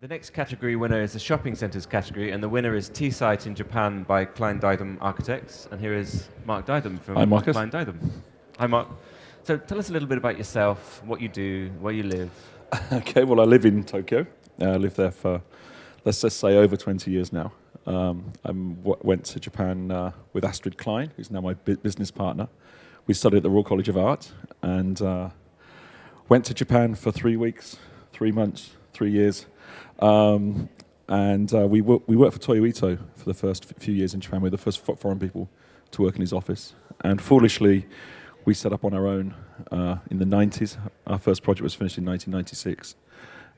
The next category winner is the shopping centres category, and the winner is T-Site in Japan by Klein Dytham Architects. And here is Mark Dytham from Hi, Marcus. Klein Dytham. Hi, Mark. So tell us a little bit about yourself, what you do, where you live. Okay, well, I live in Tokyo. I lived there for, let's just say, over 20 years now. I went to Japan with Astrid Klein, who's now my business partner. We studied at the Royal College of Art and went to Japan for 3 weeks, 3 months, 3 years. We worked for Toyo Ito for the first few years in Japan. We were the first foreign people to work in his office. And foolishly, we set up on our own in the 90s. Our first project was finished in 1996.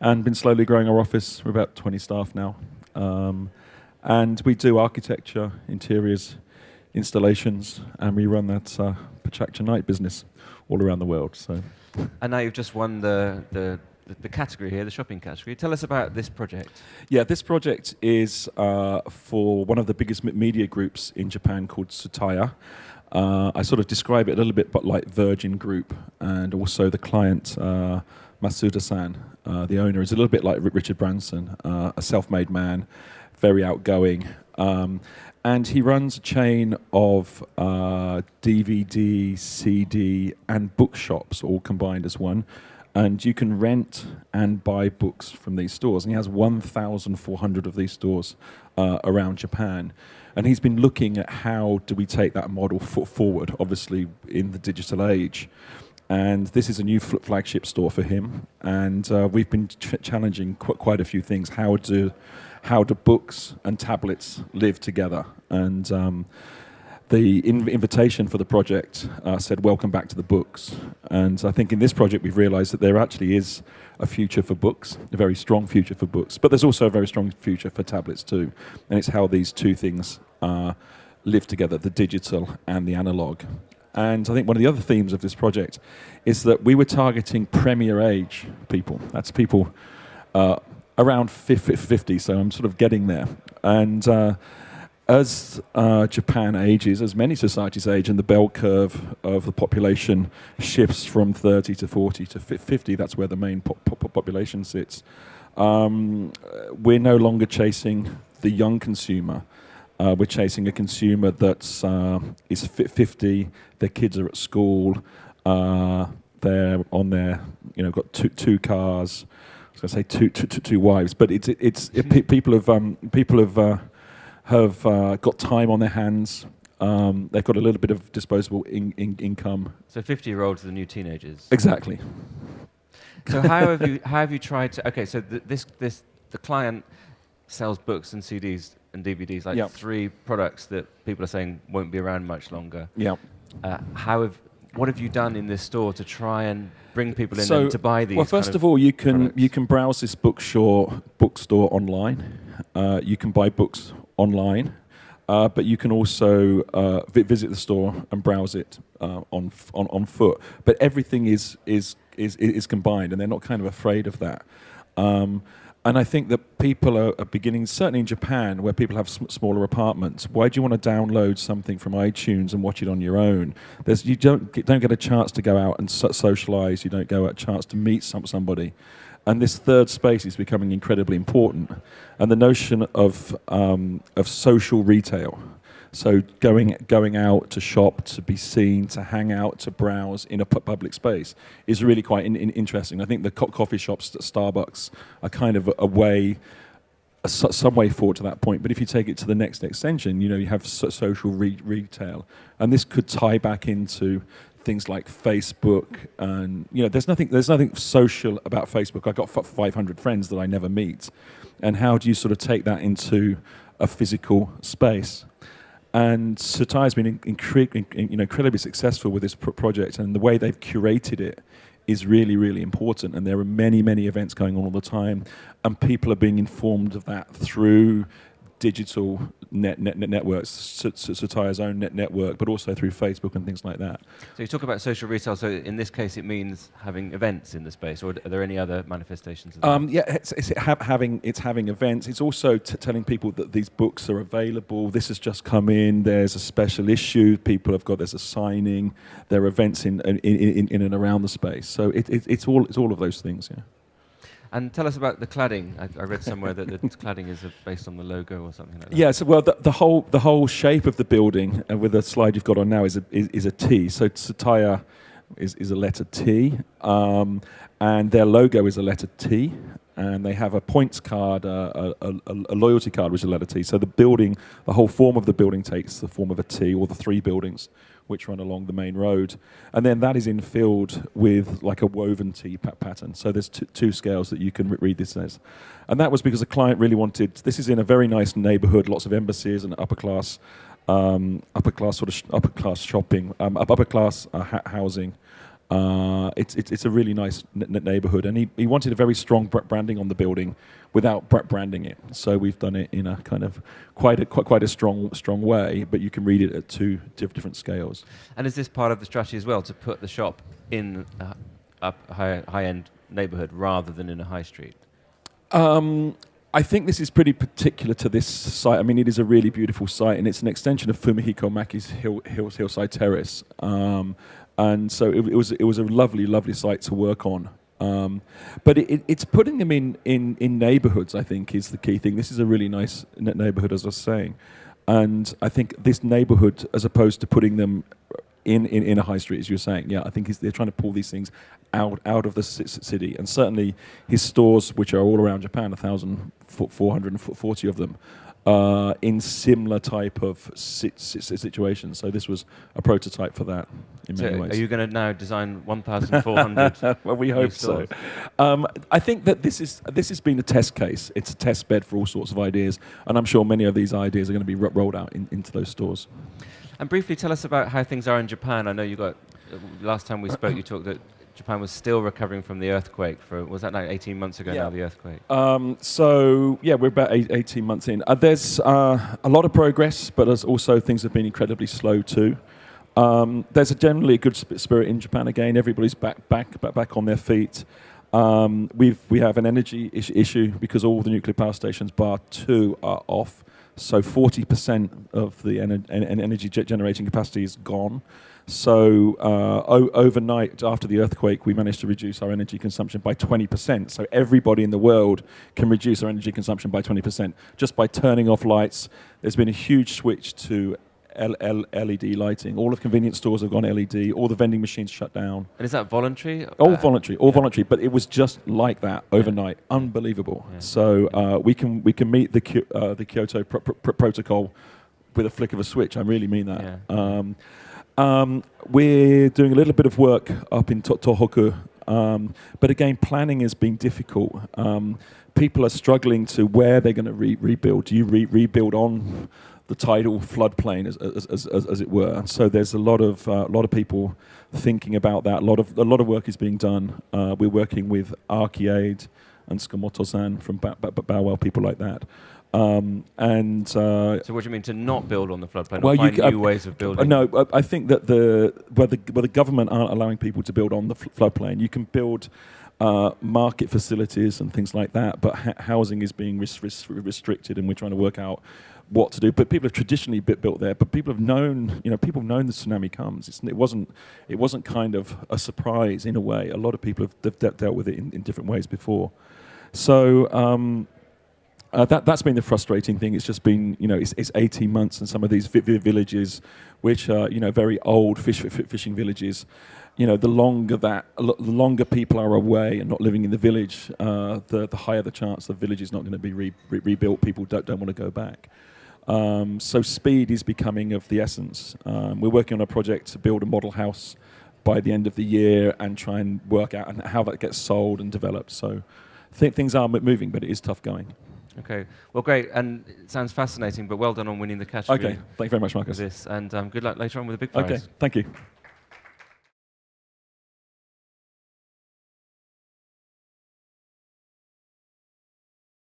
And been slowly growing our office. We're about 20 staff now. And we do architecture, interiors, installations, and we run that Pachaccha night business all around the world. So. And now you've just won the category here, the shopping category. Tell us about this project. Yeah, this project is for one of the biggest media groups in Japan called Tsutaya. I sort of describe it a little bit but like Virgin Group, and also the client, Masuda-san, the owner, is a little bit like Richard Branson, a self-made man, very outgoing. And he runs a chain of DVD, CD, and bookshops all combined as one. And you can rent and buy books from these stores. And he has 1,400 of these stores around Japan. And he's been looking at how do we take that model forward, obviously in the digital age. And this is a new flagship store for him. And we've been challenging quite a few things. How do books and tablets live together? And the invitation for the project said, welcome back to the books. And I think in this project we've realized that there actually is a future for books, a very strong future for books, but there's also a very strong future for tablets too. And it's how these two things live together, the digital and the analog. And I think one of the other themes of this project is that we were targeting premier age people. That's people around 50, so I'm sort of getting there. And as Japan ages, as many societies age, and the bell curve of the population shifts from 30 to 40 to 50, that's where the main population sits. We're no longer chasing the young consumer. We're chasing a consumer that's is 50. Their kids are at school. They're on their, got two cars. I was going to say two wives, but people have got time on their hands. They've got a little bit of disposable income. So 50-year-olds are the new teenagers. Exactly. So how have you tried to? Okay, so the client sells books and CDs and DVDs, like 3 products that people are saying won't be around much longer. Yeah. What have you done in this store to try and bring people in and to buy these? Well, first of all, you can browse this bookstore online. You can buy books online, but you can also visit the store and browse it on foot. But everything is combined, and they're not kind of afraid of that. And I think that people are beginning, certainly in Japan, where people have smaller apartments. Why do you want to download something from iTunes and watch it on your own? You don't get a chance to go out and socialize. You don't get a chance to meet somebody. And this third space is becoming incredibly important. And the notion of social retail, so going out to shop, to be seen, to hang out, to browse in a public space is really quite interesting. I think the coffee shops at Starbucks are kind of some way forward to that point. But if you take it to the next extension, you have social retail. And this could tie back into things like Facebook, and there's nothing social about Facebook. I've got 500 friends that I never meet, and how do you sort of take that into a physical space? And Tsutaya has been incredibly successful with this project, and the way they've curated it is really, really important. And there are many, many events going on all the time, and people are being informed of that through digital networks, Tsutaya's own network, but also through Facebook and things like that. So you talk about social retail, so in this case it means having events in the space, or are there any other manifestations of that? Yeah, it's having events. It's also telling people that these books are available. This has just come in. There's a special issue. There's a signing. There are events in and around the space. So it's all of those things, yeah. And tell us about the cladding. I read somewhere that the cladding is based on the logo or something like that. Yeah, so well, the whole shape of the building, and with the slide you've got on now, is a T. So Sataya is a letter T, and their logo is a letter T, and they have a points card, a loyalty card, which is a letter T. So the whole form of the building takes the form of a T, or the three buildings which run along the main road. And then that is infilled with like a woven T pattern. So there's two scales that you can read this as. And that was because the client really wanted, this is in a very nice neighborhood, lots of embassies and upper class shopping, upper class housing. It's a really nice neighborhood, and he wanted a very strong branding on the building without branding it. So we've done it in a kind of quite a strong way, but you can read it at two different scales. And is this part of the strategy as well, to put the shop in a high-end neighborhood rather than in a high street? I think this is pretty particular to this site. I mean, it is a really beautiful site, and it's an extension of Fumihiko Maki's hillside terrace. And so it was a lovely site to work on. But it's putting them in neighborhoods, I think, is the key thing. This is a really nice neighborhood, as I was saying. And I think this neighborhood, as opposed to putting them in a high street, as you were saying, yeah, I think they're trying to pull these things out of the city. And certainly his stores, which are all around Japan, 1,440 of them, in similar type of situations. So this was a prototype for that in many ways. Are you going to now design 1,400? Well, we hope so. I think that this has been a test case. It's a test bed for all sorts of ideas, and I'm sure many of these ideas are going to be rolled out into those stores. And briefly tell us about how things are in Japan. I know last time we spoke, you talked that Japan was still recovering from the earthquake. Was that like 18 months ago now, the earthquake? So, yeah, we're about 18 months in. There's a lot of progress, but there's also things have been incredibly slow too. There's generally a good spirit in Japan again. Everybody's back on their feet. We have an energy issue because all the nuclear power stations, bar 2, are off. So 40% of the energy generating capacity is gone. So overnight, after the earthquake, we managed to reduce our energy consumption by 20%. So everybody in the world can reduce their energy consumption by 20% just by turning off lights. There's been a huge switch to LED lighting. All of convenience stores have gone LED. All the vending machines shut down. And is that voluntary? All voluntary. But it was just like that overnight. Yeah. Unbelievable. Yeah. So we can meet the Kyoto protocol with a flick of a switch. I really mean that. Yeah. We're doing a little bit of work up in Tohoku, but again, planning has been difficult. People are struggling to where they're going to rebuild. Do you rebuild on the tidal floodplain, as it were? So there's a lot of people thinking about that. A lot of work is being done. We're working with Archiaid and Tsukamoto-san from Bow Wow, people like that. So what do you mean, to not build on the floodplain, or find new ways of building? No, I think that where the government aren't allowing people to build on the floodplain, you can build market facilities and things like that, but housing is being restricted, and we're trying to work out what to do. But people have traditionally built there, but people have known the tsunami comes. It wasn't kind of a surprise in a way. A lot of people have dealt with it in different ways before. So that's been the frustrating thing. It's just been, it's 18 months, and some of these villages, which are, very old fishing villages, the longer people are away and not living in the village, the higher the chance the village is not going to be rebuilt. People don't want to go back. So speed is becoming of the essence. We're working on a project to build a model house by the end of the year and try and work out how that gets sold and developed. So things are moving, but it is tough going. Okay, well, great, and it sounds fascinating, but well done on winning the category. Okay, thank you very much, Marcus. And good luck later on with the big prize. Okay, thank you.